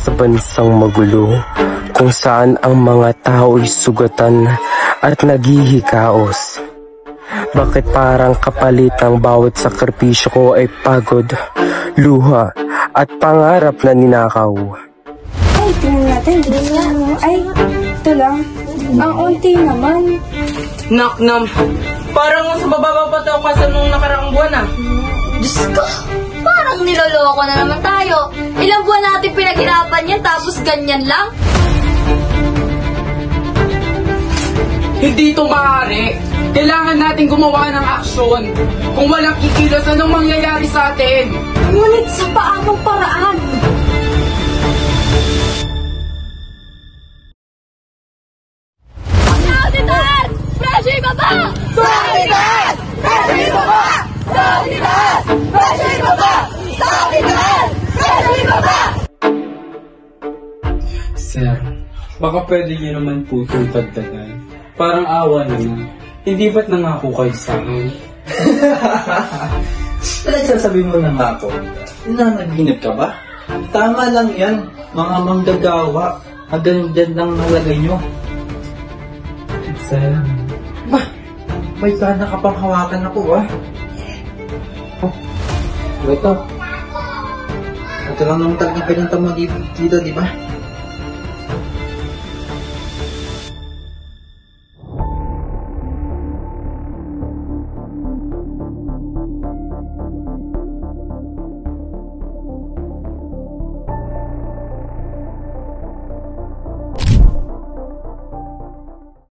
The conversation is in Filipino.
sa bansang magulo, kung saan ang mga tao'y sugatan at naghihikaos. Bakit parang kapalit ng bawat sakripisyo ko ay pagod, luha at pangarap na ninakaw? Ay, tingnan natin. Ay, ito lang. Ang unti naman. Naknam, parang mas mababa pa daw kasi nung nakaraang buwan ah. Diyos ko, parang niloloko na naman tayo. Ilang buwan natin pinaghirapan yan tapos ganyan lang? Hindi ito maaari. Kailangan natin gumawa ng aksyon. Kung walang kikilos, anong mangyayari sa atin? Ngunit sa paanong paraan? Auditor! Presyo ibaba! Auditor! Presyo ibaba! Auditor! Presyo ibaba! Auditor! Presyo ibaba! Sir, baka pwede niyo naman po itong dagdagan. Parang awa naman. Hindi ba't nangako kayo sa akin? Pinagsasabi mo na nga ako. Nananaginip ka ba? Tama lang yan, mga manggagawa. Hanggang dyan lang nalagay nyo. Sir, Ba, may plana ka pang hawakan ako ah. Oh, ito. Ito lang naman talagang pinunta mo dito, di ba?